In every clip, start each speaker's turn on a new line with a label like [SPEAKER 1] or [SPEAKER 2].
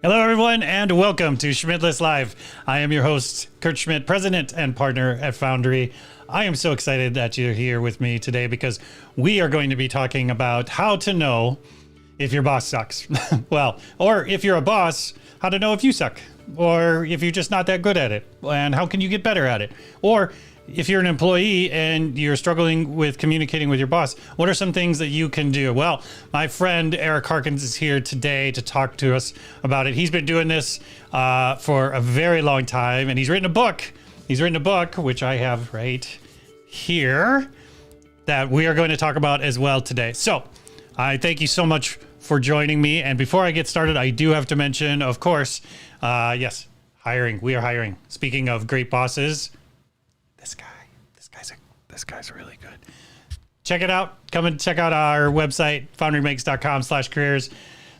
[SPEAKER 1] Hello, everyone, and welcome to Schmidtless Live. I am your host, Kurt Schmidt, president and partner at Foundry. I am so excited that you're here with me today because we are going to be talking about how to know if your boss sucks. Well, or if you're a boss, how to know if you suck, or if you're just not that good at it, and how can you get better at it? Or if you're an employee and you're struggling with communicating with your boss, what are some things that you can do? Well, my friend Eric Harkins is here today to talk to us about it. He's been doing this for a very long time, and he's written a book. He's written a book, which I have right here, that we are going to talk about as well today. So I thank you so much for joining me. And before I get started, I do have to mention, of course, yes, hiring. We are hiring. Speaking of great bosses, this guy's really good. Check it out. Come and check out our website, foundrymakes.com/careers.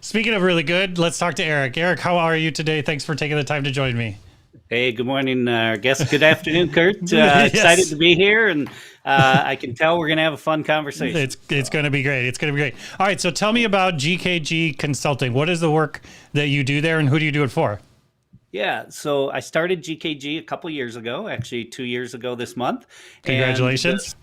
[SPEAKER 1] Speaking of really good, let's talk to Eric. Eric, how are you today? Thanks for taking the time to join me.
[SPEAKER 2] Hey, good morning, guest. Good afternoon, Kurt.
[SPEAKER 1] Yes.
[SPEAKER 2] Excited to be here, and I can tell we're going to have a fun conversation.
[SPEAKER 1] It's going to be great. It's going to be great. All right, so tell me about GKG Consulting. What is the work that you do there, and who do you do it for?
[SPEAKER 2] Yeah, so I started GKG a couple years ago, actually 2 years ago this month.
[SPEAKER 1] Congratulations.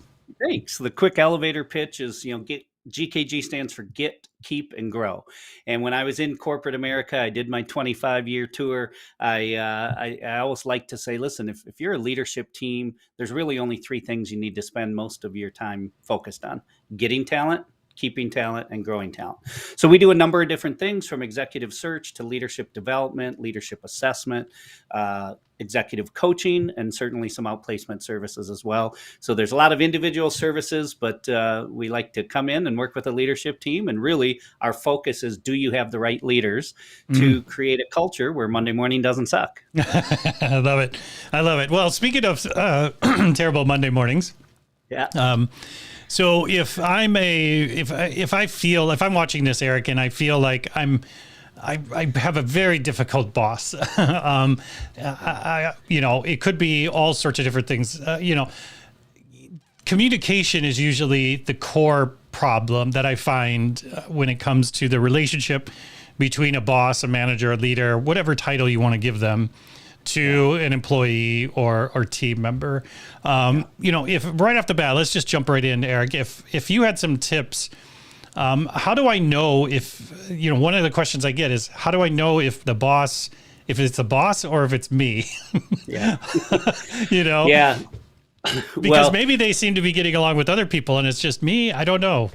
[SPEAKER 2] Thanks. The quick elevator pitch is, GKG stands for Get, Keep, and Grow. And when I was in corporate America, I did my 25-year tour. I always like to say, listen, if you're a leadership team, there's really only three things you need to spend most of your time focused on: getting talent, keeping talent, and growing talent. So we do a number of different things, from executive search to leadership development, leadership assessment, executive coaching, and certainly some outplacement services as well. So there's a lot of individual services, but we like to come in and work with a leadership team. And really our focus is, do you have the right leaders to create a culture where Monday morning doesn't suck?
[SPEAKER 1] I love it. I love it. Well, speaking of terrible Monday mornings,
[SPEAKER 2] yeah.
[SPEAKER 1] So if I'm watching this, Eric, and I feel like I have a very difficult boss, it could be all sorts of different things. Communication is usually the core problem that I find when it comes to the relationship between a boss, a manager, a leader, whatever title you want to give them, to an employee or team member. If right off the bat, let's just jump right in, Eric. If you had some tips, how do I know if, one of the questions I get is, how do I know if it's the boss or if it's me?
[SPEAKER 2] Yeah.
[SPEAKER 1] Yeah. Because maybe they seem to be getting along with other people and it's just me. I don't know.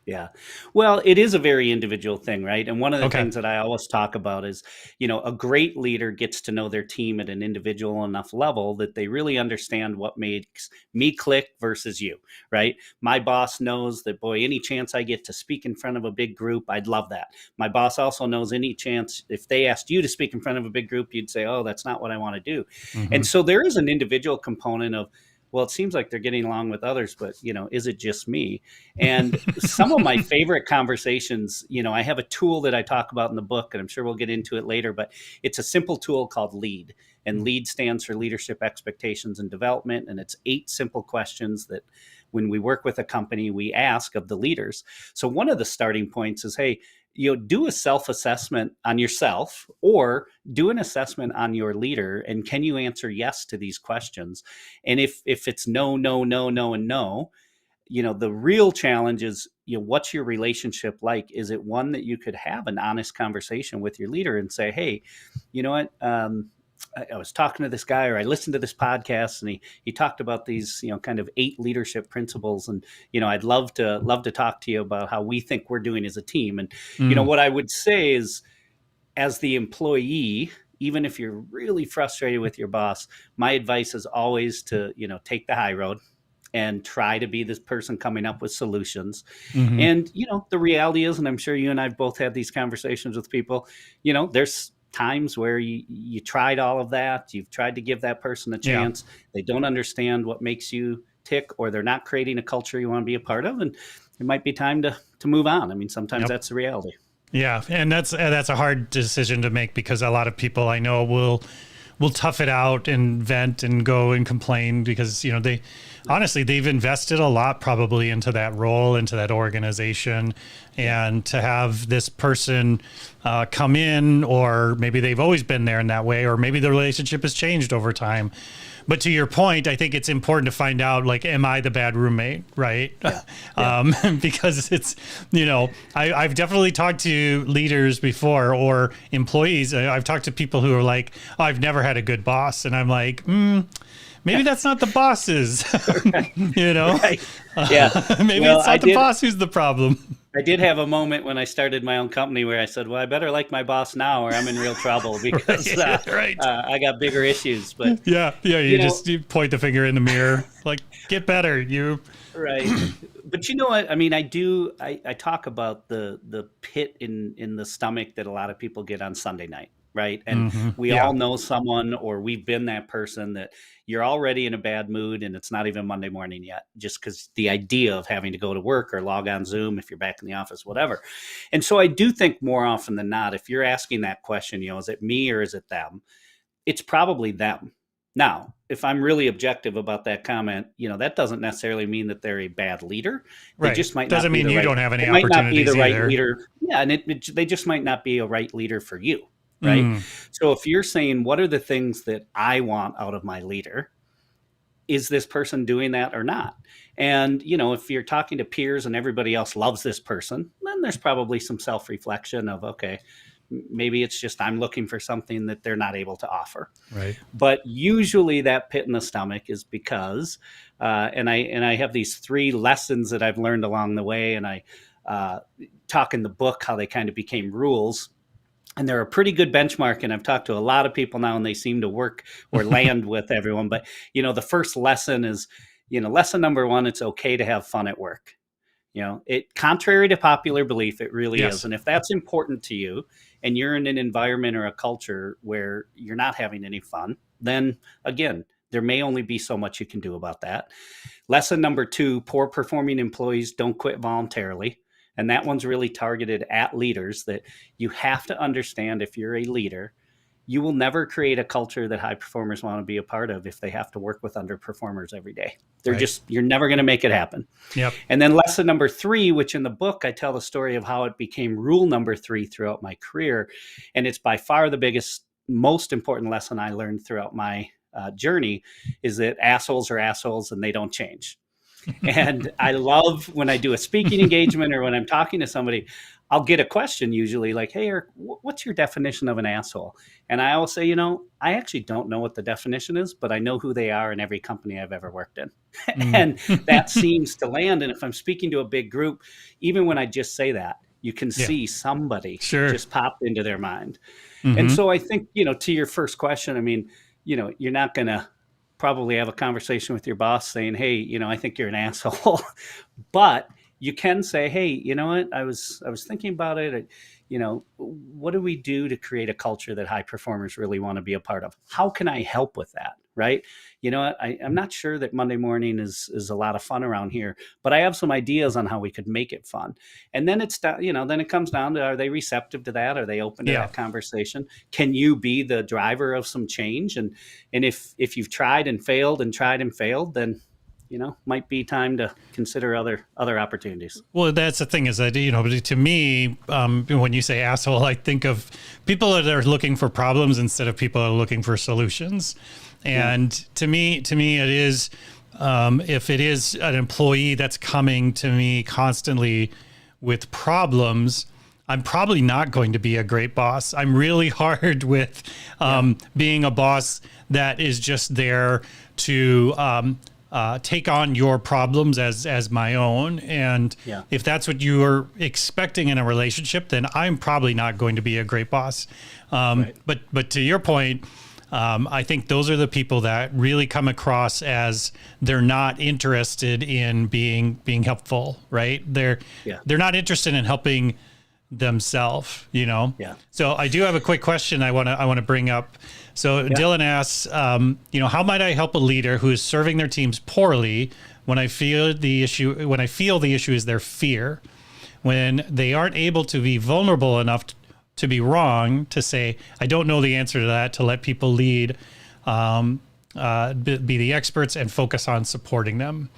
[SPEAKER 2] Yeah. Well, it is a very individual thing, right? And one of the things that I always talk about is, a great leader gets to know their team at an individual enough level that they really understand what makes me click versus you, right? My boss knows that, boy, any chance I get to speak in front of a big group, I'd love that. My boss also knows any chance, if they asked you to speak in front of a big group, you'd say, oh, that's not what I want to do. Mm-hmm. And so there is an individual component of, well, it seems like they're getting along with others, but, is it just me? And some of my favorite conversations, I have a tool that I talk about in the book, and I'm sure we'll get into it later, but it's a simple tool called LEAD. And LEAD stands for Leadership Expectations and Development. And it's 8 simple questions that when we work with a company, we ask of the leaders. So one of the starting points is, hey, do a self-assessment on yourself or do an assessment on your leader. And can you answer yes to these questions? And if it's no, and no, the real challenge is, what's your relationship like? Is it one that you could have an honest conversation with your leader and say, hey, you know what? I was talking to this guy, or I listened to this podcast, and he talked about these, kind of 8 leadership principles. And, I'd love to talk to you about how we think we're doing as a team. And, what I would say is, as the employee, even if you're really frustrated with your boss, my advice is always to, take the high road and try to be this person coming up with solutions.
[SPEAKER 1] Mm-hmm.
[SPEAKER 2] And, the reality is, and I'm sure you and I've both had these conversations with people, there's times where you tried all of that. You've tried to give that person a chance. Yeah. They don't understand what makes you tick, or they're not creating a culture you want to be a part of. And it might be time to move on. I mean, sometimes that's the reality. Yeah.
[SPEAKER 1] And that's a hard decision to make, because a lot of people I know will tough it out and vent and go and complain, because, they've invested a lot probably into that role, into that organization. And to have this person come in, or maybe they've always been there in that way, or maybe the relationship has changed over time. But to your point, I think it's important to find out, like, am I the bad roommate, right? Yeah. Because it's, I've definitely talked to leaders before, or employees. I've talked to people who are like, oh, I've never had a good boss. And I'm like, maybe that's not the boss's,
[SPEAKER 2] Right. Yeah.
[SPEAKER 1] Maybe it's not the boss who's the problem.
[SPEAKER 2] I did have a moment when I started my own company where I said, well, I better like my boss now, or I'm in real trouble, because I got bigger issues. But
[SPEAKER 1] you point the finger in the mirror, like, get better, you.
[SPEAKER 2] Right. But you know what? I mean, I talk about the pit in the stomach that a lot of people get on Sunday night. Right. And we all know someone, or we've been that person, that you're already in a bad mood and it's not even Monday morning yet, just because the idea of having to go to work or log on Zoom if you're back in the office, whatever. And so I do think more often than not, if you're asking that question, is it me or is it them? It's probably them. Now, if I'm really objective about that comment, that doesn't necessarily mean that they're a bad leader. They just might
[SPEAKER 1] doesn't
[SPEAKER 2] not
[SPEAKER 1] mean
[SPEAKER 2] be
[SPEAKER 1] you don't have any opportunities.
[SPEAKER 2] Might not be the right
[SPEAKER 1] either.
[SPEAKER 2] leader. Yeah, and they just might not be a right leader for you. Right. So if you're saying, what are the things that I want out of my leader? Is this person doing that or not? And, if you're talking to peers and everybody else loves this person, then there's probably some self-reflection of, okay, maybe it's just I'm looking for something that they're not able to offer.
[SPEAKER 1] Right.
[SPEAKER 2] But usually that pit in the stomach is because, and I have these 3 lessons that I've learned along the way, and I talk in the book how they kind of became rules. And they're a pretty good benchmark. And I've talked to a lot of people now, and they seem to work or land with everyone. But, the first lesson is, lesson number 1, it's okay to have fun at work. It, contrary to popular belief, it really is. And if that's important to you, and you're in an environment or a culture where you're not having any fun, then again, there may only be so much you can do about that. Lesson number 2, poor performing employees don't quit voluntarily. And that one's really targeted at leaders, that you have to understand, if you're a leader, you will never create a culture that high performers want to be a part of if they have to work with underperformers every day. You're never going to make it happen.
[SPEAKER 1] Yep.
[SPEAKER 2] And then lesson number 3, which in the book, I tell the story of how it became rule number 3 throughout my career. And it's by far the biggest, most important lesson I learned throughout my journey, is that assholes are assholes and they don't change. And I love when I do a speaking engagement, or when I'm talking to somebody, I'll get a question usually like, hey, Eric, what's your definition of an asshole? And I always say, I actually don't know what the definition is, but I know who they are in every company I've ever worked in. And that seems to land. And if I'm speaking to a big group, even when I just say that, you can see somebody just pop into their mind. And so I think, to your first question, I mean, you're not going to probably have a conversation with your boss saying, hey, I think you're an asshole. But you can say, hey, you know what? I was thinking about it. What do we do to create a culture that high performers really want to be a part of? How can I help with that? Right. I'm not sure that Monday morning is a lot of fun around here, but I have some ideas on how we could make it fun. And then then it comes down to, are they receptive to that? Are they open to that conversation? Can you be the driver of some change? And if you've tried and failed, then might be time to consider other opportunities.
[SPEAKER 1] Well, that's the thing, is that, to me, when you say asshole, I think of people that are looking for problems instead of people that are looking for solutions. And to me, it is, if it is an employee that's coming to me constantly with problems, I'm probably not going to be a great boss. I'm really hard with being a boss that is just there to take on your problems as my own. And if that's what you are expecting in a relationship, then I'm probably not going to be a great boss.
[SPEAKER 2] Right.
[SPEAKER 1] But to your point, I think those are the people that really come across as they're not interested in being helpful, right? They're not interested in helping themselves,
[SPEAKER 2] Yeah.
[SPEAKER 1] So I do have a quick question I want to bring up. So Dylan asks, how might I help a leader who is serving their teams poorly when I feel the issue is their fear, when they aren't able to be vulnerable enough to be wrong, to say, I don't know the answer to that, to let people lead, be the experts and focus on supporting them.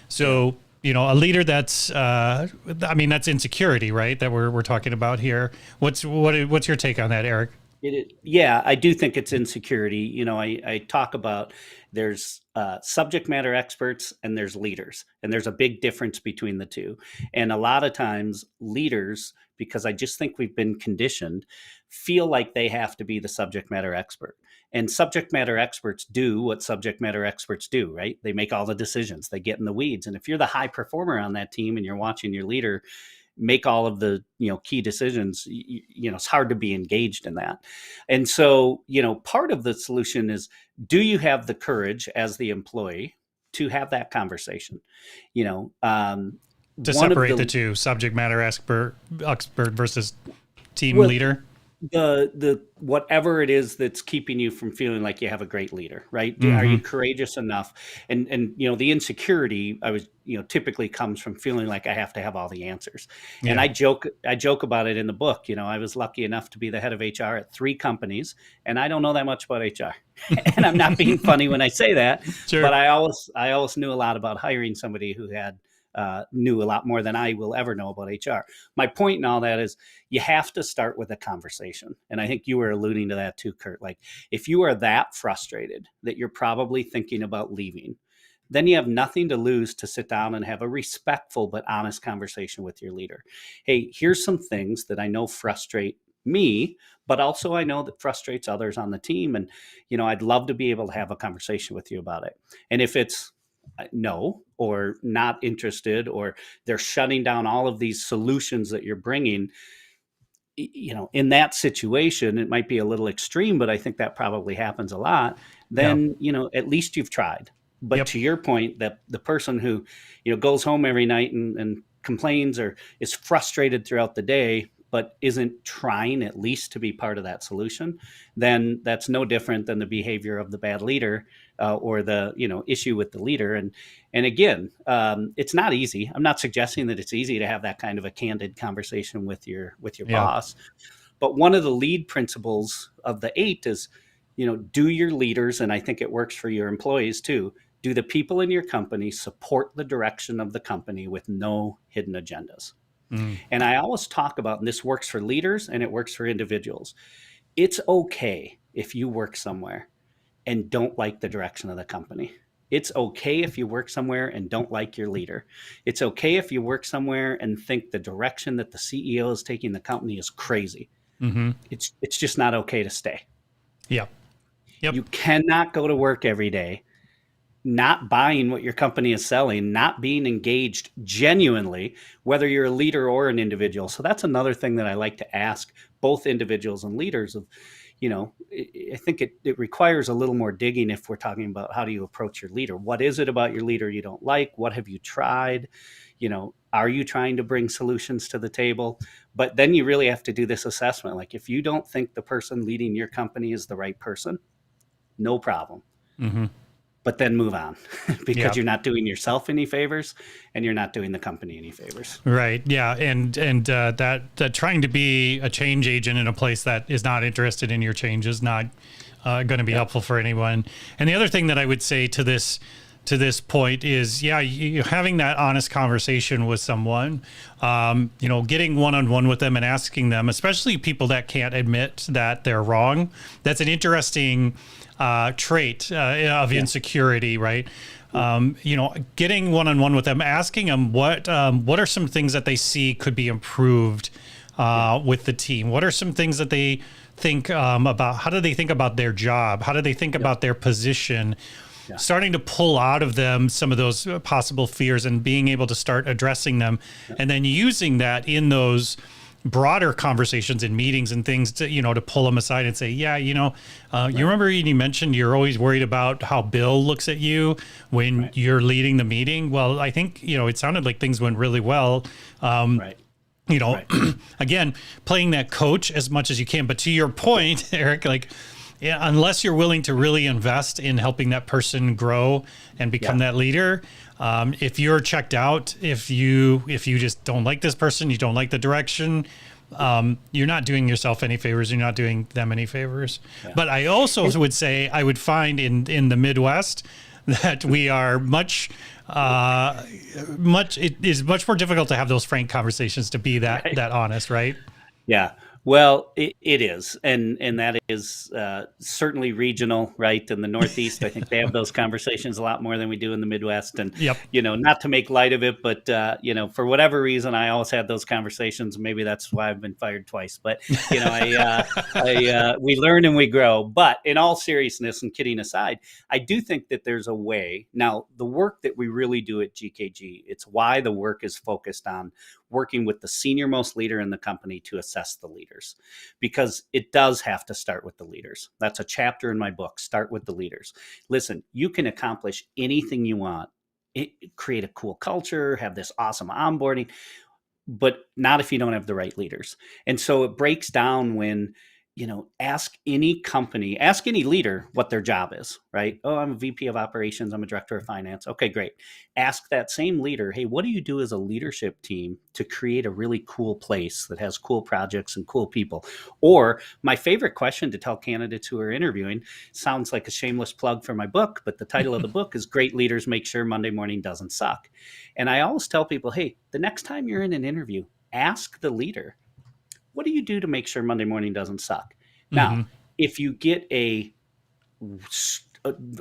[SPEAKER 1] So, a leader that's, that's insecurity, right? That we're talking about here. What's your take on that, Eric?
[SPEAKER 2] Yeah, I do think it's insecurity. I talk about there's subject matter experts and there's leaders, and there's a big difference between the two. And a lot of times leaders, because I just think we've been conditioned, feel like they have to be the subject matter expert. And subject matter experts do what subject matter experts do, right? They make all the decisions, they get in the weeds. And if you're the high performer on that team and you're watching your leader make all of the key decisions, it's hard to be engaged in that. And so part of the solution is, do you have the courage as the employee to have that conversation?
[SPEAKER 1] To separate the two, subject matter expert versus team leader.
[SPEAKER 2] The whatever it is that's keeping you from feeling like you have a great leader, right? Mm-hmm. Are you courageous enough? And the insecurity typically comes from feeling like I have to have all the answers. Yeah. And I joke about it in the book. I was lucky enough to be the head of HR at 3 companies, and I don't know that much about HR. And I'm not being funny when I say that, sure. But I always knew a lot about hiring somebody who had knew a lot more than I will ever know about HR. My point in all that is you have to start with a conversation. And I think you were alluding to that too, Kurt. Like, if you are that frustrated that you're probably thinking about leaving, then you have nothing to lose to sit down and have a respectful but honest conversation with your leader. Hey, here's some things that I know frustrate me, but also I know that frustrates others on the team. And, I'd love to be able to have a conversation with you about it. And if it's no, or not interested, or they're shutting down all of these solutions that you're bringing, in that situation, it might be a little extreme, but I think that probably happens a lot. Then, at least you've tried. But to your point, that the person who, goes home every night and complains or is frustrated throughout the day, but isn't trying at least to be part of that solution, then that's no different than the behavior of the bad leader or the issue with the leader. And again, it's not easy. I'm not suggesting that it's easy to have that kind of a candid conversation with your boss. But one of the lead principles of the 8 is, do your leaders, and I think it works for your employees too, do the people in your company support the direction of the company with no hidden agendas? And I always talk about, and this works for leaders and it works for individuals, it's okay if you work somewhere and don't like the direction of the company. It's okay if you work somewhere and don't like your leader. It's okay if you work somewhere and think the direction that the CEO is taking the company is crazy. Mm-hmm. It's just not okay to stay.
[SPEAKER 1] Yep.
[SPEAKER 2] You cannot go to work every day not buying what your company is selling, not being engaged genuinely, whether you're a leader or an individual. So that's another thing that I like to ask both individuals and leaders of, I think it requires a little more digging if we're talking about how do you approach your leader. What is it about your leader you don't like? What have you tried? Are you trying to bring solutions to the table? But then you really have to do this assessment. Like, if you don't think the person leading your company is the right person, no problem. Mm-hmm. But then move on because you're not doing yourself any favors and you're not doing the company any favors.
[SPEAKER 1] Right. Yeah. And that trying to be a change agent in a place that is not interested in your change is not going to be helpful for anyone. And the other thing that I would say to this point is, you having that honest conversation with someone, getting one-on-one with them and asking them, especially people that can't admit that they're wrong. That's an interesting trait of insecurity, right? Getting one-on-one with them, asking them what are some things that they see could be improved with the team? What are some things that they think about? How do they think about their job? How do they think about their position? Starting to pull out of them some of those possible fears and being able to start addressing them, and then using that in those broader conversations in meetings and things to, to pull them aside and say, yeah, you remember you mentioned you're always worried about how Bill looks at you when you're leading the meeting. Well, I think, it sounded like things went really well. Again, playing that coach as much as you can. But to your point, Eric, unless you're willing to really invest in helping that person grow and become that leader, if you're checked out, if you just don't like this person, you don't like the direction, you're not doing yourself any favors. You're not doing them any favors. Yeah. But I also would say I would find in the Midwest that we are it is much more difficult to have those frank conversations, to be that honest, right?
[SPEAKER 2] Yeah. Well, it is, and that is certainly regional, right? In the Northeast, I think they have those conversations a lot more than we do in the Midwest. And not to make light of it, but for whatever reason, I always had those conversations. Maybe that's why I've been fired twice. But we learn and we grow. But in all seriousness and kidding aside, I do think that there's a way. Now, the work that we really do at GKG, it's why the work is focused on working with the senior most leader in the company to assess the leaders, because it does have to start with the leaders. That's a chapter in my book. Start with the leaders. Listen, you can accomplish anything you want. Create a cool culture, have this awesome onboarding, but not if you don't have the right leaders. And so it breaks down when, ask any company, ask any leader what their job is, right? Oh, I'm a VP of operations. I'm a director of finance. Okay, great. Ask that same leader, hey, what do you do as a leadership team to create a really cool place that has cool projects and cool people? Or my favorite question to tell candidates who are interviewing, sounds like a shameless plug for my book, but the title of the book is Great Leaders Make Sure Monday Morning Doesn't Suck. And I always tell people, hey, the next time you're in an interview, ask the leader, what do you do to make sure Monday morning doesn't suck? Now, if you get a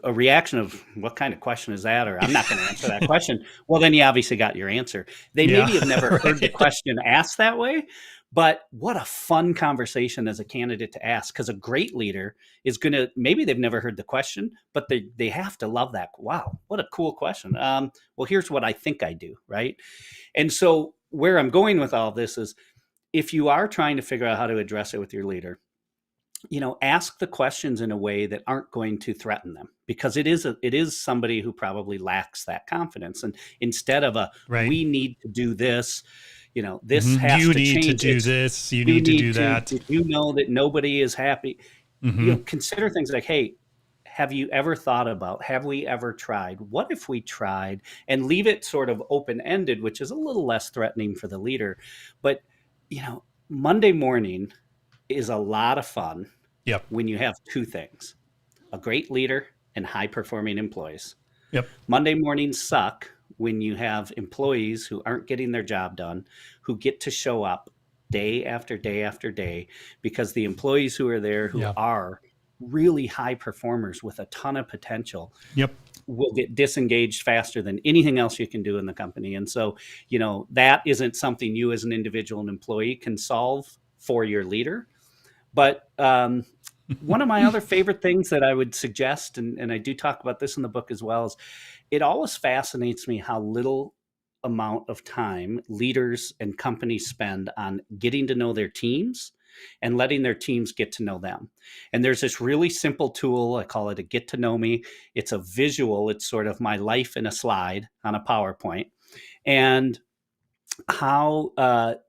[SPEAKER 2] reaction of what kind of question is that, or I'm not going to answer that question, well, then you obviously got your answer. They maybe have never heard the question asked that way, but what a fun conversation as a candidate to ask, because a great leader is going to, maybe they've never heard the question, but they have to love that. Wow, what a cool question. Well, here's what I think I do, right? And so where I'm going with all this is, if you are trying to figure out how to address it with your leader, ask the questions in a way that aren't going to threaten them, because it is somebody who probably lacks that confidence. And instead of we need to do this, this has to change. You need to
[SPEAKER 1] do this. You need to do that.
[SPEAKER 2] Did you know that nobody is happy? Consider things like, hey, have you ever thought about, have we ever tried? What if we tried? And leave it sort of open-ended, which is a little less threatening for the leader. But Monday morning is a lot of fun when you have two things, a great leader and high-performing employees. Monday mornings suck when you have employees who aren't getting their job done, who get to show up day after day after day, because the employees who are there who are really high performers with a ton of potential will get disengaged faster than anything else you can do in the company. And so, that isn't something you as an individual and employee can solve for your leader. But one of my other favorite things that I would suggest, and I do talk about this in the book as well, is it always fascinates me how little amount of time leaders and companies spend on getting to know their teams and letting their teams get to know them. And there's this really simple tool, I call it a get to know me. It's a visual, it's sort of my life in a slide on a PowerPoint. And how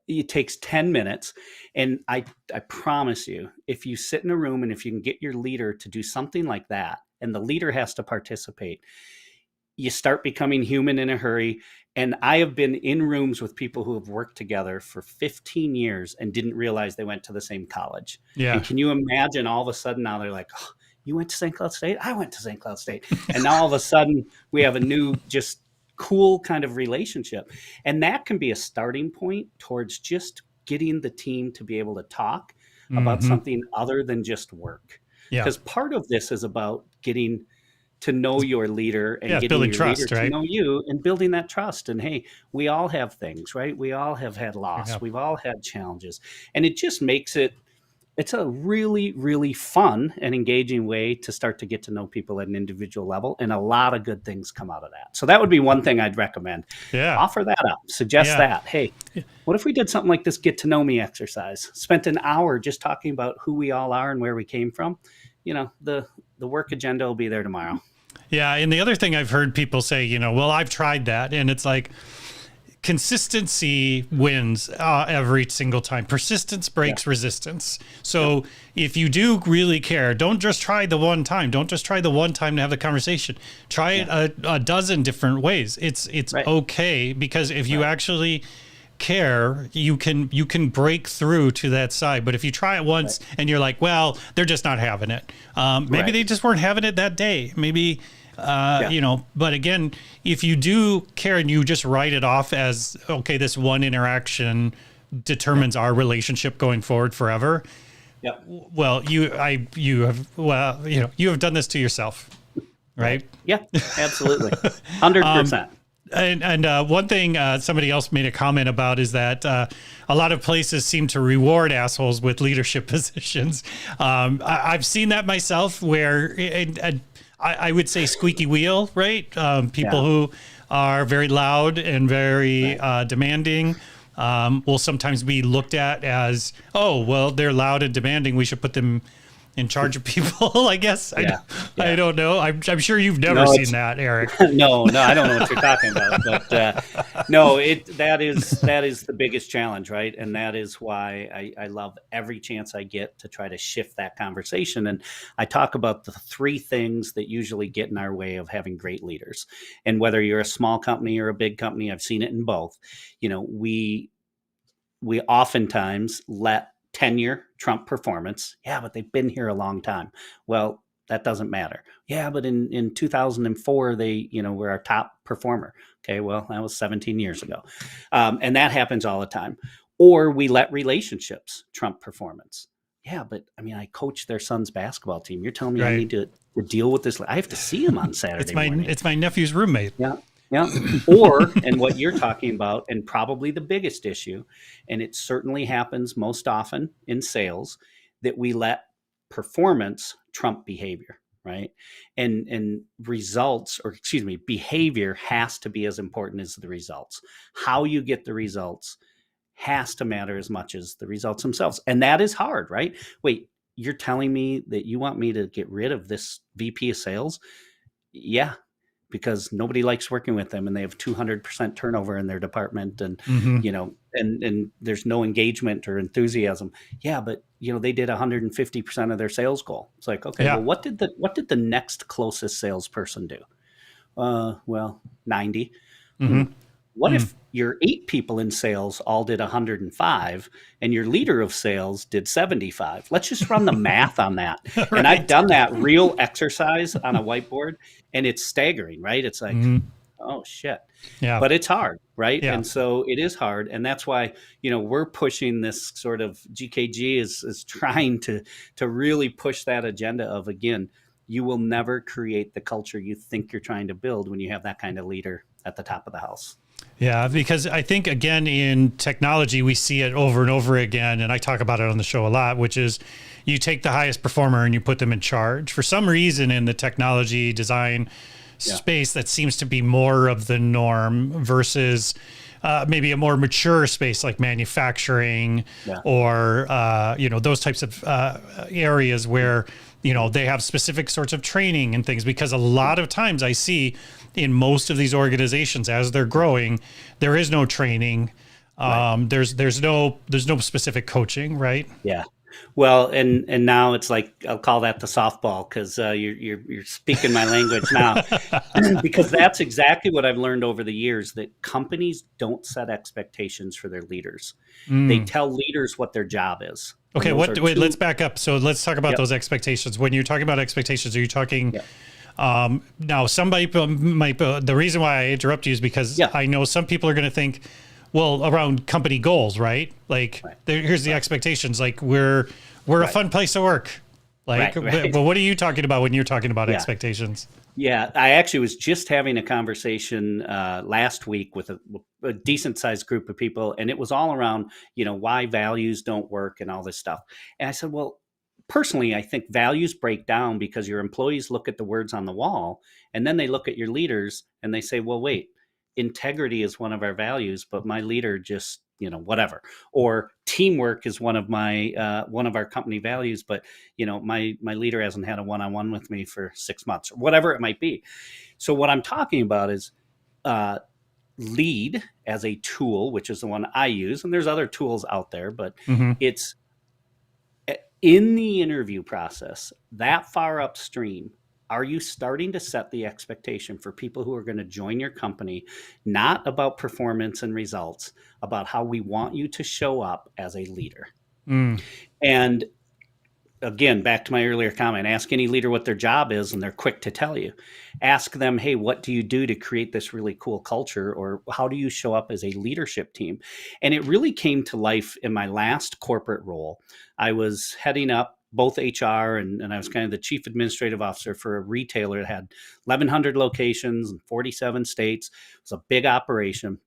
[SPEAKER 2] it takes 10 minutes. And I promise you, if you sit in a room and if you can get your leader to do something like that, and the leader has to participate, you start becoming human in a hurry. And I have been in rooms with people who have worked together for 15 years and didn't realize they went to the same college. And can you imagine all of a sudden now they're like, oh, you went to St. Cloud State? I went to St. Cloud State. And now all of a sudden we have a new, just cool kind of relationship. And that can be a starting point towards just getting the team to be able to talk about something other than just work. Because part of this is about getting to know your leader and getting your trust, leader to know you and building that trust. And hey, we all have things, right? We all have had loss. We've all had challenges. And it just makes it it's a really, really fun and engaging way to start to get to know people at an individual level. And a lot of good things come out of that. So that would be one thing I'd recommend.
[SPEAKER 1] Yeah.
[SPEAKER 2] Offer that up, suggest that. Hey, what if we did something like this get to know me exercise? Spent an hour just talking about who we all are and where we came from. The work agenda will be there tomorrow.
[SPEAKER 1] Yeah. And the other thing I've heard people say, well, I've tried that. And it's like, consistency wins every single time. Persistence breaks resistance. So if you do really care, don't just try the one time. Don't just try the one time to have the conversation. Try it a dozen different ways. It's okay, because if you actually care, you can break through to that side. But if you try it once and you're like, well, they're just not having it. Maybe they just weren't having it that day. Maybe but again, if you do care and you just write it off as, okay, this one interaction determines our relationship going forward forever.
[SPEAKER 2] Yep.
[SPEAKER 1] Well, you have done this to yourself, right?
[SPEAKER 2] Yeah, absolutely. 100%.
[SPEAKER 1] And one thing somebody else made a comment about is that a lot of places seem to reward assholes with leadership positions. I've seen that myself, where I would say squeaky wheel, right? People who are very loud and very demanding will sometimes be looked at as, oh, well, they're loud and demanding, we should put them in charge of people, I guess. I don't know. I'm sure you've never seen that, Eric.
[SPEAKER 2] No, I don't know what you're talking about. But that is the biggest challenge, right? And that is why I love every chance I get to try to shift that conversation. And I talk about the three things that usually get in our way of having great leaders. And whether you're a small company or a big company, I've seen it in both. We oftentimes let tenure trump performance. Yeah, but they've been here a long time. Well, that doesn't matter. Yeah, but in 2004, they, were our top performer. Okay, well, that was 17 years ago. And that happens all the time. Or we let relationships trump performance. Yeah, but I coach their son's basketball team. You're telling me I need to deal with this? I have to see him on Saturday morning.
[SPEAKER 1] It's my nephew's roommate.
[SPEAKER 2] Yeah. Yeah. Or, and what you're talking about, and probably the biggest issue, and it certainly happens most often in sales, that we let performance trump behavior, right? And behavior has to be as important as the results. How you get the results has to matter as much as the results themselves. And that is hard, right? Wait, you're telling me that you want me to get rid of this VP of sales? Yeah. Because nobody likes working with them, and they have 200% turnover in their department, and and there's no engagement or enthusiasm. Yeah, but they did 150% of their sales goal. It's like, okay, well, what did the next closest salesperson do? 90.
[SPEAKER 1] Mm-hmm.
[SPEAKER 2] What if your 8 people in sales all did 105 and your leader of sales did 75? Let's just run the math on that. Right. And I've done that real exercise on a whiteboard, and it's staggering, right? It's like, oh shit. Yeah. But it's hard, right? Yeah. And so it is hard. And that's why, we're pushing this sort of GKG is trying to really push that agenda of, again, you will never create the culture you think you're trying to build when you have that kind of leader at the top of the house.
[SPEAKER 1] Yeah, because I think, again, in technology, we see it over and over again, and I talk about it on the show a lot, which is you take the highest performer and you put them in charge. For some reason in the technology design space, that seems to be more of the norm versus maybe a more mature space like manufacturing or, those types of areas where, they have specific sorts of training and things, because a lot of times I see in most of these organizations, as they're growing, there is no training. There's no specific coaching, right?
[SPEAKER 2] Yeah. Well, and now it's like, I'll call that the softball, because you're speaking my language now, because that's exactly what I've learned over the years, that companies don't set expectations for their leaders. They tell leaders what their job is.
[SPEAKER 1] Okay, let's back up. So let's talk about those expectations. When you're talking about expectations, are you talking... Now, somebody might, the reason why I interrupt you is because I know some people are going to think, well, around company goals, right? Like, here's the expectations. Like, we're a fun place to work. Like,
[SPEAKER 2] Right.
[SPEAKER 1] but what are you talking about when you're talking about
[SPEAKER 2] Yeah.
[SPEAKER 1] expectations?
[SPEAKER 2] Yeah, I actually was just having a conversation last week with a decent sized group of people, and it was all around, why values don't work and all this stuff. And I said, well, personally, I think values break down because your employees look at the words on the wall, and then they look at your leaders and they say, well, wait, integrity is one of our values, but my leader just, whatever. Or teamwork is one of our company values, but my leader hasn't had a one-on-one with me for 6 months or whatever it might be. So what I'm talking about is lead as a tool, which is the one I use, and there's other tools out there, but it's in the interview process that far upstream. Are you starting to set the expectation for people who are going to join your company, not about performance and results, about how we want you to show up as a leader? And again, back to my earlier comment, ask any leader what their job is, and they're quick to tell you. Ask them, hey, what do you do to create this really cool culture? Or how do you show up as a leadership team? And it really came to life in my last corporate role. I was heading up both HR and I was kind of the chief administrative officer for a retailer that had 1,100 locations in 47 states. It was a big operation.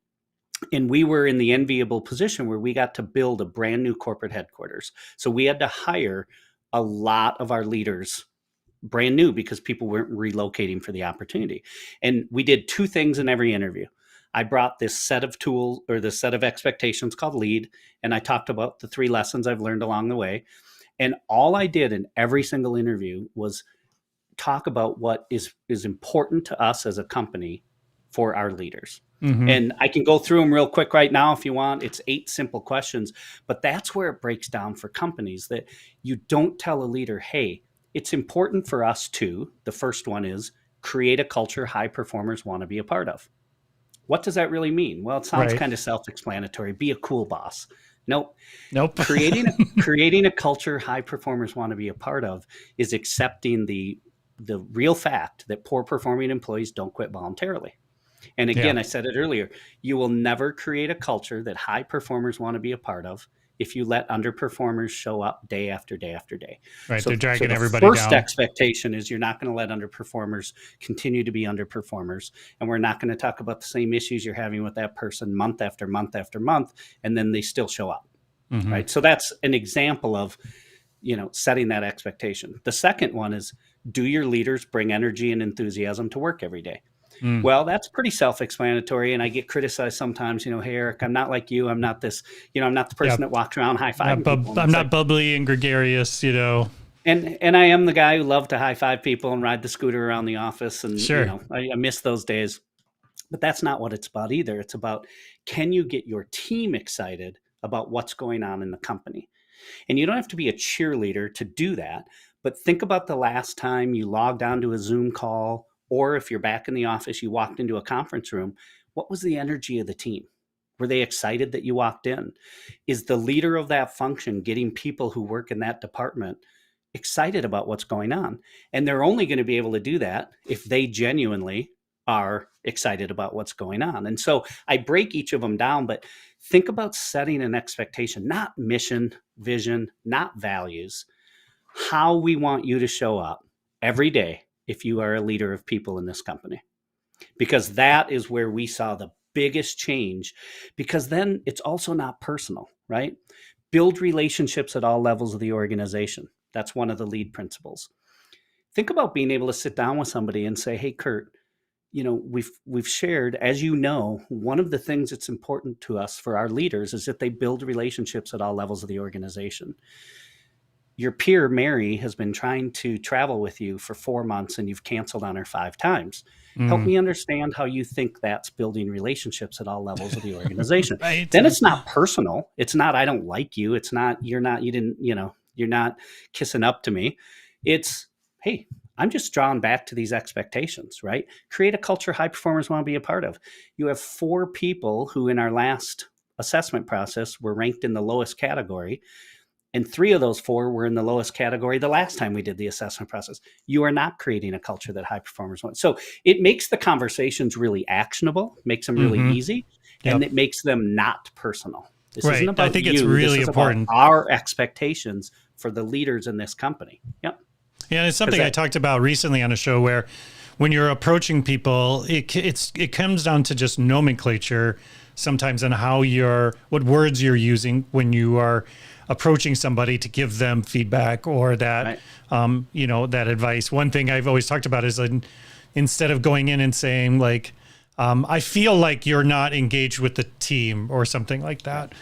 [SPEAKER 2] And we were in the enviable position where we got to build a brand new corporate headquarters. So we had to hire a lot of our leaders brand new because people weren't relocating for the opportunity. And we did two things in every interview. I brought this set of tools or this set of expectations called LEAD, and I talked about the 3 lessons I've learned along the way. And all I did in every single interview was talk about what is important to us as a company for our leaders. And I can go through them real quick right now if you want. It's 8 simple questions, but that's where it breaks down for companies, that you don't tell a leader, hey, it's important for us to, the first one is create a culture high performers want to be a part of. What does that really mean? Well, it sounds kind of self-explanatory. Be a cool boss. Nope. Creating a culture high performers want to be a part of is accepting the real fact that poor performing employees don't quit voluntarily. And again, I said it earlier, you will never create a culture that high performers want to be a part of if you let underperformers show up day after day after day.
[SPEAKER 1] Right, so, they're dragging everybody down.
[SPEAKER 2] The first expectation is you're not going to let underperformers continue to be underperformers, and we're not going to talk about the same issues you're having with that person month after month after month, and then they still show up. Right, so that's an example of setting that expectation. The second one is, do your leaders bring energy and enthusiasm to work every day? Well, that's pretty self-explanatory, and I get criticized sometimes. Hey, Eric, I'm not like you. I'm not this. I'm not the person that walks around high-fiving people.
[SPEAKER 1] I'm not bubbly and gregarious.
[SPEAKER 2] And I am the guy who loved to high-five people and ride the scooter around the office. And I miss those days. But that's not what it's about either. It's about, can you get your team excited about what's going on in the company? And you don't have to be a cheerleader to do that. But think about the last time you logged onto a Zoom call, or if you're back in the office, you walked into a conference room. What was the energy of the team? Were they excited that you walked in? Is the leader of that function getting people who work in that department excited about what's going on? And they're only going to be able to do that if they genuinely are excited about what's going on. And so I break each of them down, but think about setting an expectation, not mission, vision, not values, how we want you to show up every day if you are a leader of people in this company. Because that is where we saw the biggest change, because then it's also not personal, right? Build relationships at all levels of the organization. That's one of the lead principles. Think about being able to sit down with somebody and say, hey, Kurt, we've shared, as you know, one of the things that's important to us for our leaders is that they build relationships at all levels of the organization. Your peer, Mary, has been trying to travel with you for 4 months and you've canceled on her 5 times. Help me understand how you think that's building relationships at all levels of the organization. Right. Then it's not personal. It's not, I don't like you. It's not, you're not kissing up to me. It's, hey, I'm just drawing back to these expectations, right? Create a culture high performers want to be a part of. You have 4 people who in our last assessment process were ranked in the lowest category. And 3 of those 4 were in the lowest category the last time we did the assessment process. You are not creating a culture that high performers want. So it makes the conversations really actionable, makes them really easy, and it makes them not personal. This isn't about
[SPEAKER 1] I think
[SPEAKER 2] you.
[SPEAKER 1] It's really
[SPEAKER 2] this is
[SPEAKER 1] important.
[SPEAKER 2] About our expectations for the leaders in this company. Yep.
[SPEAKER 1] Yeah, and it's something I talked about recently on a show where when you're approaching people, it comes down to just nomenclature sometimes and what words you're using when you are approaching somebody to give them feedback or that, that advice. One thing I've always talked about is instead of going in and saying like, I feel like you're not engaged with the team or something like that.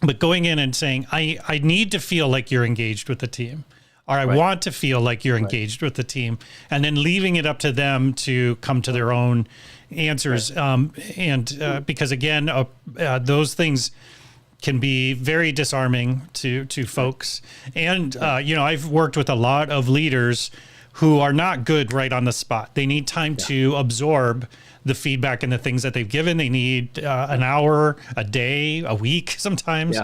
[SPEAKER 1] But going in and saying, I need to feel like you're engaged with the team, or I want to feel like you're engaged with the team, and then leaving it up to them to come to their own answers. Because again, those things can be very disarming to folks. And, I've worked with a lot of leaders who are not good right on the spot. They need time to absorb the feedback and the things that they've given. They need an hour, a day, a week sometimes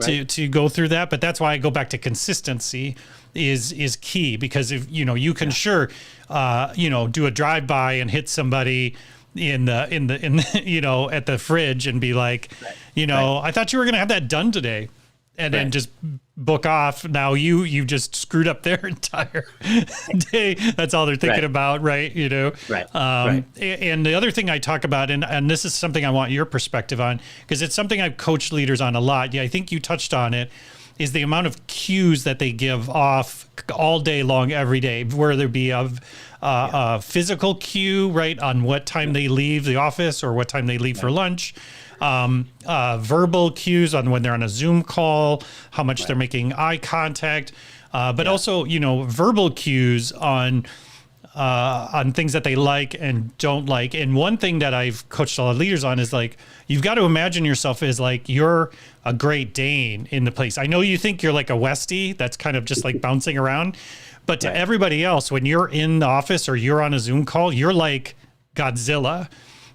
[SPEAKER 1] to go through that. But that's why I go back to consistency is key, because if, you can do a drive-by and hit somebody in the at the fridge and be like, I thought you were going to have that done today. And then just book off. Now you just screwed up their entire day. That's all they're thinking about, right? And the other thing I talk about, and this is something I want your perspective on, because it's something I've coached leaders on a lot. Yeah, I think you touched on it, is the amount of cues that they give off all day long, every day, whether it be a physical cue, right, on what time they leave the office or what time they leave for lunch. Verbal cues on when they're on a Zoom call, how much they're making eye contact, but also, verbal cues on things that they like and don't like. And one thing that I've coached a lot of leaders on is like, you've got to imagine yourself as like, you're a Great Dane in the place. I know you think you're like a Westie that's kind of just like bouncing around, but to everybody else, when you're in the office or you're on a Zoom call, you're like Godzilla.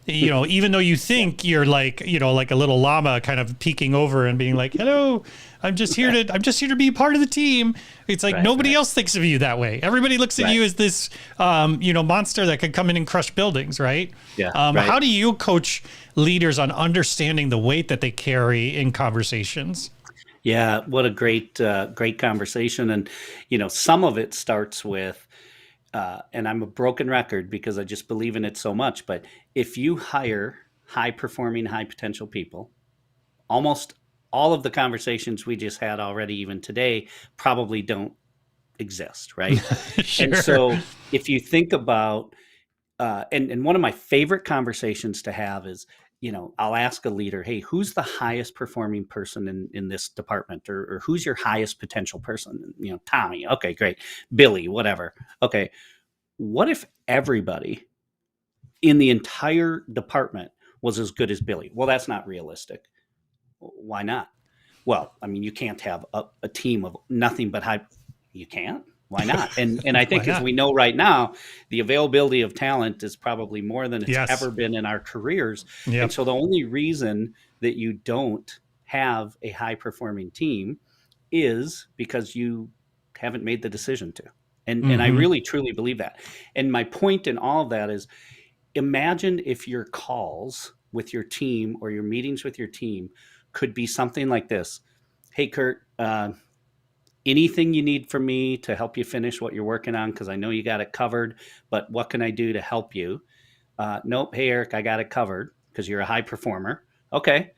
[SPEAKER 1] Even though you think you're like, like a little llama kind of peeking over and being like, hello, I'm just here to be part of the team. It's like nobody else thinks of you that way. Everybody looks at you as this, monster that could come in and crush buildings. Right. Yeah. How do you coach leaders on understanding the weight that they carry in conversations?
[SPEAKER 2] Yeah. What a great conversation. And, some of it starts with, and I'm a broken record because I just believe in it so much. But if you hire high performing, high potential people, almost all of the conversations we just had already, even today, probably don't exist. Right.
[SPEAKER 1] Sure.
[SPEAKER 2] And so if you think about, and one of my favorite conversations to have is, I'll ask a leader, hey, who's the highest performing person in this department, or who's your highest potential person? Tommy. Okay, great. Billy, whatever. Okay. What if everybody in the entire department was as good as Billy? Well, that's not realistic. Why not? Well, I mean, you can't have a team of nothing but high. You can't. Why not? And I think as we know right now, the availability of talent is probably more than it's ever been in our careers. Yep. And so the only reason that you don't have a high performing team is because you haven't made the decision to. And I really, truly believe that. And my point in all of that is, imagine if your calls with your team or your meetings with your team could be something like this. Hey, Kurt, anything you need from me to help you finish what you're working on? Because I know you got it covered, but what can I do to help you? Nope. Hey, Eric, I got it covered because you're a high performer. Okay.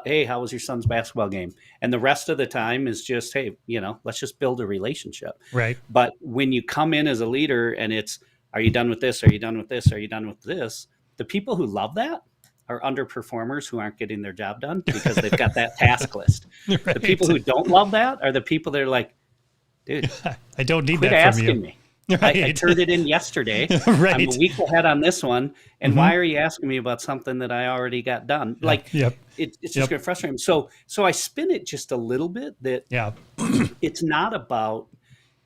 [SPEAKER 2] Hey, how was your son's basketball game? And the rest of the time is just, hey, let's just build a relationship.
[SPEAKER 1] Right.
[SPEAKER 2] But when you come in as a leader and it's, are you done with this? Are you done with this? Are you done with this? The people who love that are underperformers who aren't getting their job done because they've got that task list. Right. The people who don't love that are the people that are like, dude,
[SPEAKER 1] I don't need
[SPEAKER 2] quit
[SPEAKER 1] that from you.
[SPEAKER 2] asking me. Right. I turned it in yesterday.
[SPEAKER 1] Right.
[SPEAKER 2] I'm a week ahead on this one. And why are you asking me about something that I already got done? Like, it's just going to frustrate me. So I spin it just a little bit that it's not about,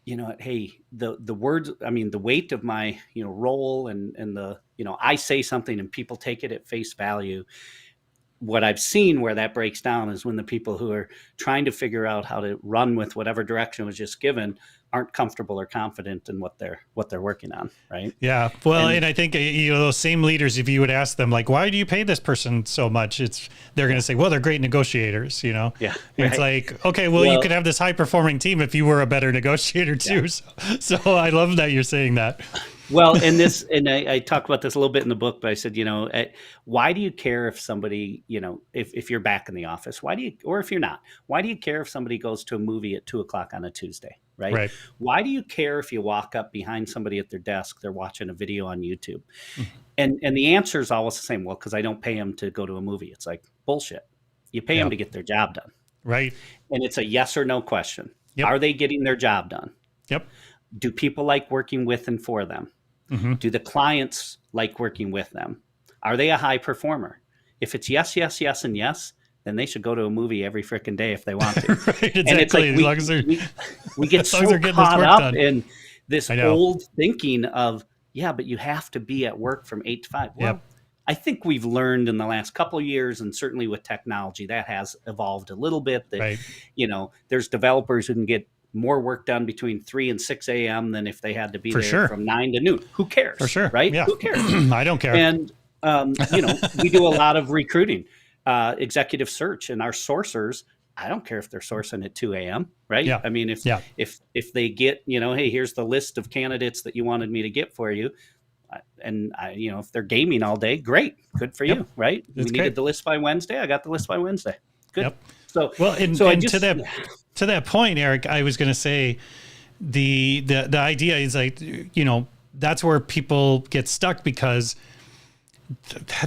[SPEAKER 2] hey, the words, I mean, the weight of my, role and the, I say something and people take it at face value. What I've seen where that breaks down is when the people who are trying to figure out how to run with whatever direction was just given aren't comfortable or confident in what they're working on, right?
[SPEAKER 1] Yeah. Well, and I think, those same leaders, if you would ask them, like, why do you pay this person so much? They're going to say, well, they're great negotiators,
[SPEAKER 2] Yeah.
[SPEAKER 1] It's like, okay, well, you could have this high performing team if you were a better negotiator too. Yeah. So I love that you're saying that.
[SPEAKER 2] Well, and I talk about this a little bit in the book, but I said, why do you care if somebody, if you're back in the office, or if you're not, why do you care if somebody goes to a movie at 2:00 on a Tuesday, right? Why do you care if you walk up behind somebody at their desk, they're watching a video on YouTube? And the answer is always the same. Well, because I don't pay them to go to a movie. It's like bullshit. You pay them to get their job done.
[SPEAKER 1] Right.
[SPEAKER 2] And it's a yes or no question.
[SPEAKER 1] Yep.
[SPEAKER 2] Are they getting their job done?
[SPEAKER 1] Yep.
[SPEAKER 2] Do people like working with and for them? Mm-hmm. Do the clients like working with them? Are they a high performer? If it's yes, yes, yes, and yes, then they should go to a movie every freaking day if they want to.
[SPEAKER 1] Right, exactly. And it's
[SPEAKER 2] like we get so caught up in this old thinking of, but you have to be at work from 8 to 5. Well, I think we've learned in the last couple of years, and certainly with technology, that has evolved a little bit. That there's developers who can get more work done between 3 and 6 a.m. than if they had to be there from 9 to noon. Who cares?
[SPEAKER 1] For sure.
[SPEAKER 2] Right?
[SPEAKER 1] Yeah.
[SPEAKER 2] Who cares?
[SPEAKER 1] I don't care.
[SPEAKER 2] And, we do a lot of recruiting, executive search, and our sourcers, I don't care if they're sourcing at 2 a.m. Right?
[SPEAKER 1] Yeah.
[SPEAKER 2] I mean, if they get, hey, here's the list of candidates that you wanted me to get for you. And if they're gaming all day, great. Good for you. Right? We needed the list by Wednesday. I got the list by Wednesday. Good. Yep. So,
[SPEAKER 1] to that point, Eric, I was going to say the idea is like, that's where people get stuck, because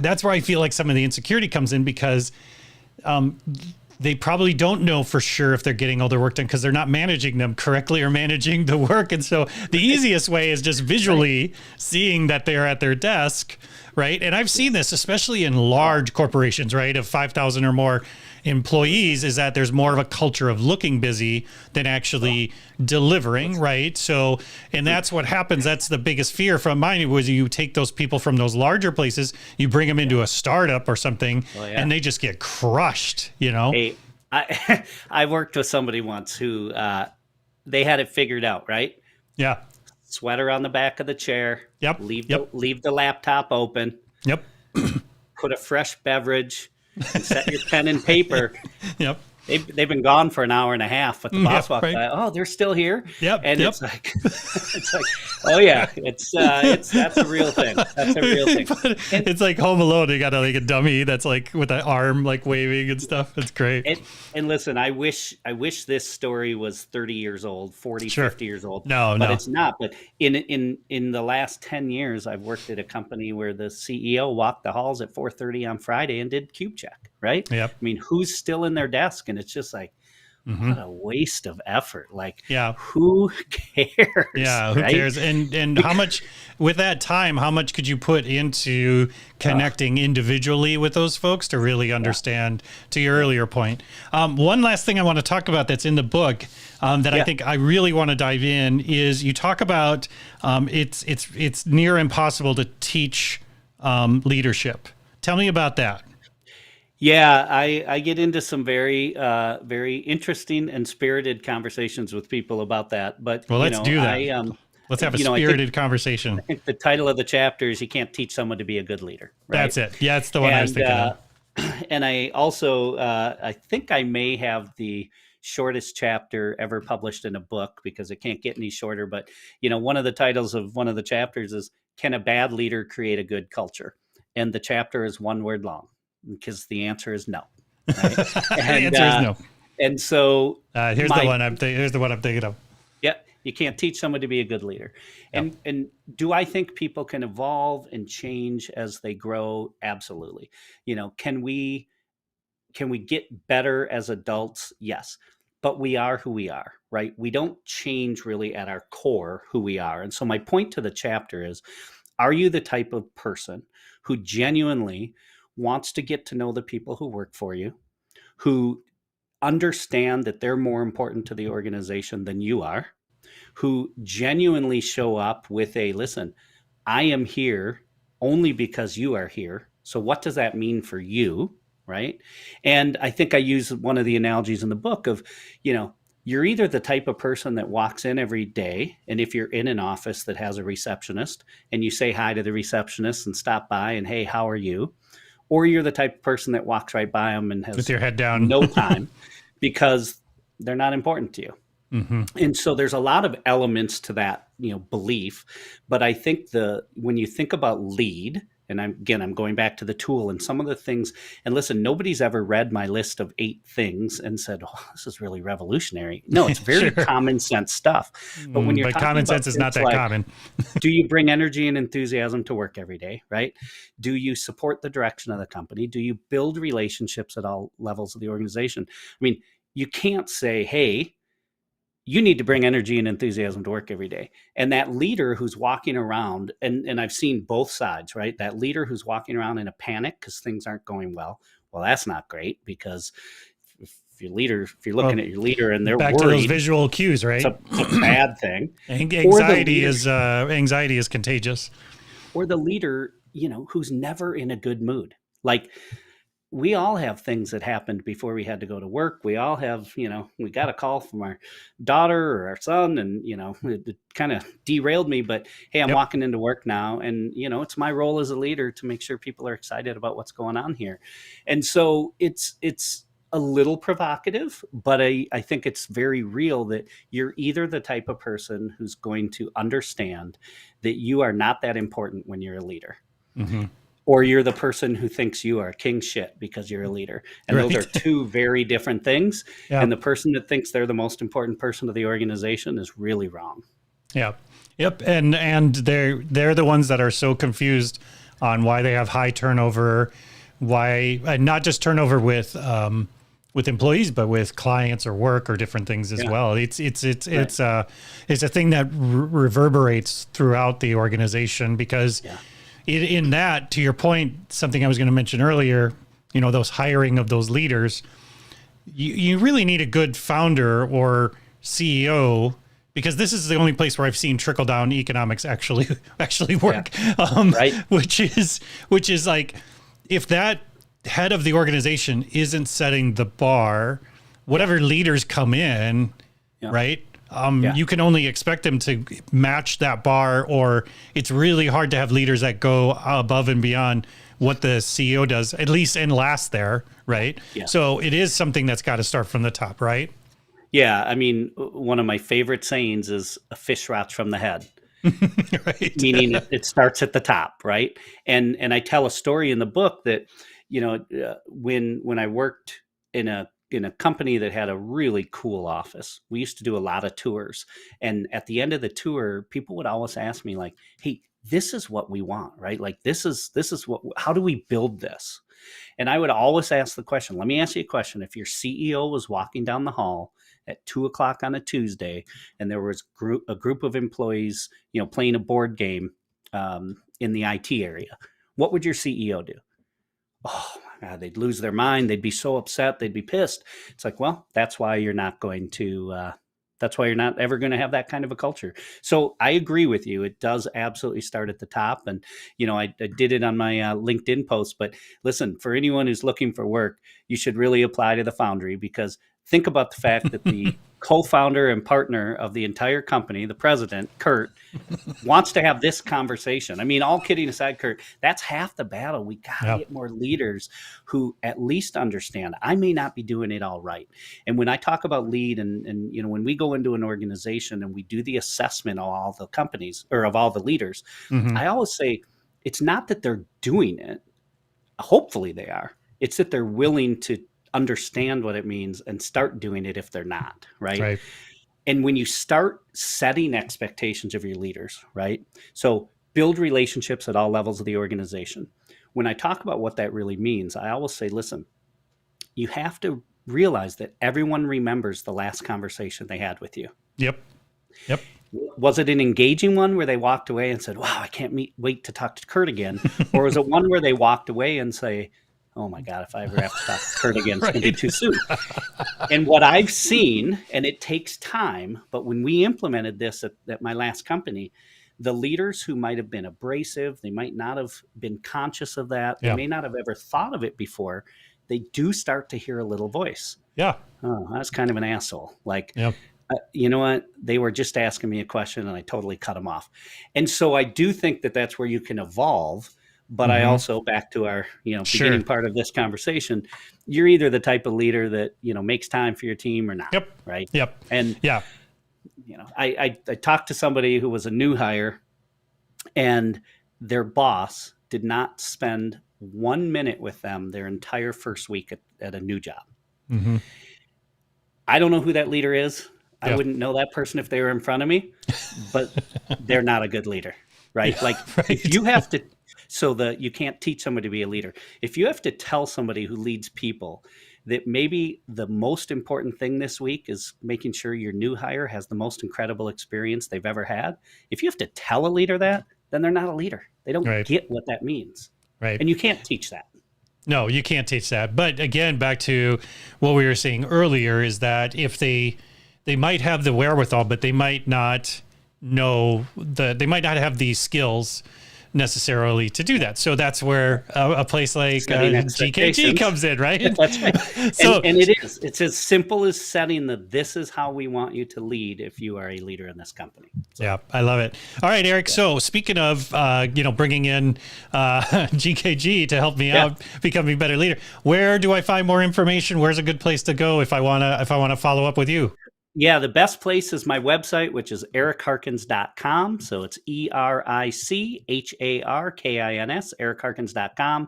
[SPEAKER 1] that's where I feel like some of the insecurity comes in, because they probably don't know for sure if they're getting all their work done because they're not managing them correctly or managing the work. And so the easiest way is just visually seeing that they're at their desk, right? And I've seen this, especially in large corporations, right, of 5,000 or more employees, is that there's more of a culture of looking busy than actually delivering, right? So, and that's what happens. That's the biggest fear from mine, was you take those people from those larger places, you bring them into a startup or something, and they just get crushed,
[SPEAKER 2] Hey, I worked with somebody once who they had it figured out, right?
[SPEAKER 1] Yeah.
[SPEAKER 2] Sweater on the back of the chair.
[SPEAKER 1] Yep.
[SPEAKER 2] Leave the laptop open.
[SPEAKER 1] Yep.
[SPEAKER 2] Put a fresh beverage. And set your pen and paper.
[SPEAKER 1] Yep.
[SPEAKER 2] They've been gone for an hour and a half, but the boss walked by. Oh, they're still here.
[SPEAKER 1] Yep.
[SPEAKER 2] And it's like, oh yeah, that's a real thing. That's a real thing.
[SPEAKER 1] It's like Home Alone. They got like a dummy that's like with an arm like waving and stuff. It's great.
[SPEAKER 2] And listen, I wish this story was 30 years old, 40, 50 years old.
[SPEAKER 1] No,
[SPEAKER 2] but it's not. But in the last 10 years, I've worked at a company where the CEO walked the halls at 4:30 on Friday and did cube check. Right?
[SPEAKER 1] Yep.
[SPEAKER 2] I mean, who's still in their desk? And it's just like, what a waste of effort. Like, who cares?
[SPEAKER 1] Yeah, who cares? And how much, with that time, how much could you put into connecting individually with those folks to really understand, to your earlier point? One last thing I want to talk about that's in the book that I think I really want to dive in is, you talk about it's near impossible to teach leadership. Tell me about that.
[SPEAKER 2] Yeah, I get into some very interesting and spirited conversations with people about that. But
[SPEAKER 1] let's do that. Let's have a spirited conversation.
[SPEAKER 2] I think the title of the chapter is "You Can't Teach Someone to Be a Good Leader." Right?
[SPEAKER 1] That's it. Yeah, it's the one I was thinking of.
[SPEAKER 2] And I also I think I may have the shortest chapter ever published in a book, because it can't get any shorter. But one of the titles of one of the chapters is "Can a Bad Leader Create a Good Culture?" And the chapter is one word long, because the answer is no. Right?
[SPEAKER 1] The answer is no.
[SPEAKER 2] And so
[SPEAKER 1] here's the one I'm thinking of.
[SPEAKER 2] Yeah, you can't teach someone to be a good leader. And do I think people can evolve and change as they grow? Absolutely. Can we get better as adults? Yes. But we are who we are, right? We don't change really at our core who we are. And so my point to the chapter is, are you the type of person who genuinely wants to get to know the people who work for you, who understand that they're more important to the organization than you are, who genuinely show up with listen, I am here only because you are here. So what does that mean for you? Right. And I think I use one of the analogies in the book of, you're either the type of person that walks in every day, and if you're in an office that has a receptionist and you say hi to the receptionist and stop by and, hey, how are you? Or you're the type of person that walks right by them and has
[SPEAKER 1] with your head down,
[SPEAKER 2] no time because they're not important to you.
[SPEAKER 1] Mm-hmm.
[SPEAKER 2] And so there's a lot of elements to that, belief. But I think when you think about lead, and I'm going back to the tool and some of the things, and listen, nobody's ever read my list of 8 things and said, oh, this is really revolutionary. No, it's very
[SPEAKER 1] Sure.
[SPEAKER 2] common sense stuff. But when you're
[SPEAKER 1] but
[SPEAKER 2] talking
[SPEAKER 1] common
[SPEAKER 2] about
[SPEAKER 1] sense is not that
[SPEAKER 2] like,
[SPEAKER 1] common.
[SPEAKER 2] do you bring energy and enthusiasm to work every day, right? Do you support the direction of the company? Do you build relationships at all levels of the organization? I mean, you can't say, hey, you need to bring energy and enthusiasm to work every day. And that leader who's walking around, and I've seen both sides, right? That leader who's walking around in a panic because things aren't going well. Well, that's not great, because if you're looking at your leader and they're
[SPEAKER 1] back
[SPEAKER 2] worried,
[SPEAKER 1] to those visual cues, right?
[SPEAKER 2] it's a bad thing.
[SPEAKER 1] Anxiety is contagious.
[SPEAKER 2] Or the leader, who's never in a good mood. Like, we all have things that happened before we had to go to work. We all have, we got a call from our daughter or our son, and, it kind of derailed me, but hey, I'm walking into work now, and, it's my role as a leader to make sure people are excited about what's going on here. And so it's a little provocative, but I think it's very real that you're either the type of person who's going to understand that you are not that important when you're a leader. Mm-hmm. Or you're the person who thinks you are king shit because you're a leader. And right. Those are 2 very different things. Yeah. And the person that thinks they're the most important person of the organization is really wrong.
[SPEAKER 1] Yeah. Yep. And they're the ones that are so confused on why they have high turnover, why not just turnover with employees, but with clients or work or different things as well. It's a thing that reverberates throughout the organization because in that, to your point, something I was going to mention earlier, those hiring of those leaders, you really need a good founder or CEO, because this is the only place where I've seen trickle down economics actually work. Right. Which is like, if that head of the organization isn't setting the bar, whatever leaders come in, right? You can only expect them to match that bar, or it's really hard to have leaders that go above and beyond what the CEO does, at least, and last there, right? Yeah. So it is something that's got to start from the top, right?
[SPEAKER 2] Yeah. I mean, one of my favorite sayings is a fish rots from the head. Right. Meaning it starts at the top, right? And I tell a story in the book that, when I worked in a company that had a really cool office, we used to do a lot of tours. And at the end of the tour, people would always ask me like, hey, this is what we want, right? Like, this is how do we build this? And I would always ask the question, let me ask you a question. If your CEO was walking down the hall at 2:00 on a Tuesday, and there was a group of employees, playing a board game in the IT area, what would your CEO do? Oh my God, they'd lose their mind. They'd be so upset. They'd be pissed. It's like, well, that's why you're not ever going to have that kind of a culture. So I agree with you. It does absolutely start at the top. And, I did it on my LinkedIn post, but listen, for anyone who's looking for work, you should really apply to the Foundry, because think about the fact that the co-founder and partner of the entire company, the president, Kurt, wants to have this conversation. I mean, all kidding aside, Kurt, that's half the battle. We got to get more leaders who at least understand I may not be doing it all right. And when I talk about lead and when we go into an organization and we do the assessment of all the companies or of all the leaders, I always say it's not that they're doing it. Hopefully they are. It's that they're willing to understand what it means and start doing it if they're not, right? And when you start setting expectations of your leaders, right? So build relationships at all levels of the organization. When I talk about what that really means, I always say, listen, you have to realize that everyone remembers the last conversation they had with you.
[SPEAKER 1] Yep.
[SPEAKER 2] Was it an engaging one where they walked away and said, wow, I can't wait to talk to Kurt again? Or was it one where they walked away and say, oh my God, if I ever have to talk to Kurt again, it's going to be too soon. And what I've seen, and it takes time, but when we implemented this at my last company, the leaders who might have been abrasive, they might not have been conscious of that, they may not have ever thought of it before, they do start to hear a little voice.
[SPEAKER 1] Yeah.
[SPEAKER 2] Oh, that's kind of an asshole. Like,
[SPEAKER 1] Yep.
[SPEAKER 2] you know what? They were just asking me a question and I totally cut them off. And so I do think that that's where you can evolve. But I also, back to our, beginning part of this conversation, you're either the type of leader that, makes time for your team or not.
[SPEAKER 1] Yep.
[SPEAKER 2] Right.
[SPEAKER 1] Yep.
[SPEAKER 2] And,
[SPEAKER 1] yeah,
[SPEAKER 2] I talked to somebody who was a new hire, and their boss did not spend 1 minute with them their entire first week at a new job.
[SPEAKER 1] Mm-hmm.
[SPEAKER 2] I don't know who that leader is. I wouldn't know that person if they were in front of me, but they're not a good leader, right?
[SPEAKER 1] Yeah,
[SPEAKER 2] like if you have to, you can't teach somebody to be a leader. If you have to tell somebody who leads people that maybe the most important thing this week is making sure your new hire has the most incredible experience they've ever had. If you have to tell a leader that, then they're not a leader. They don't get what that means.
[SPEAKER 1] Right.
[SPEAKER 2] And you can't teach that.
[SPEAKER 1] No, you can't teach that. But again, back to what we were saying earlier is that if they might have the wherewithal, but they might not they might not have the skills necessarily to do that. So that's where a place like GKG comes in, right?
[SPEAKER 2] That's right. And it's as simple as setting this is how we want you to lead if you are a leader in this company. So.
[SPEAKER 1] Yeah, I love it. All right, Eric. So speaking of, bringing in GKG to help me out becoming a better leader, where do I find more information? Where's a good place to go if I want to follow up with you?
[SPEAKER 2] Yeah, the best place is my website, which is ericharkins.com. So it's ERICHARKINS, ericharkins.com.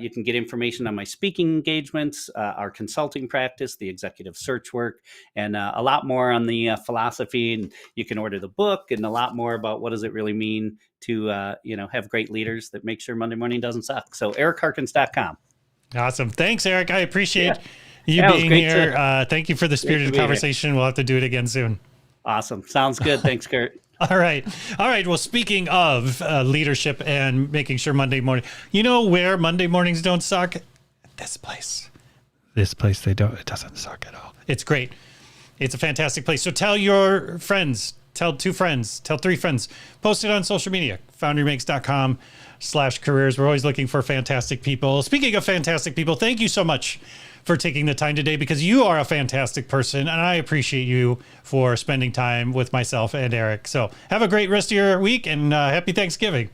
[SPEAKER 2] You can get information on my speaking engagements, our consulting practice, the executive search work, and a lot more on the philosophy. And you can order the book and a lot more about what does it really mean to, have great leaders that make sure Monday morning doesn't suck. So ericharkins.com.
[SPEAKER 1] Awesome. Thanks, Eric. I appreciate you being here. Thank you for the spirited conversation. We'll have to do it again soon.
[SPEAKER 2] Awesome. Sounds good. Thanks, Kurt.
[SPEAKER 1] All right. Well, speaking of leadership and making sure Monday morning, you know where Monday mornings don't suck? This place. It doesn't suck at all. It's great. It's a fantastic place. So tell your friends, tell 2 friends, tell 3 friends, post it on social media, foundrymakes.com/careers. We're always looking for fantastic people. Speaking of fantastic people, thank you so much for taking the time today, because you are a fantastic person and I appreciate you for spending time with myself and Eric. So have a great rest of your week and happy Thanksgiving.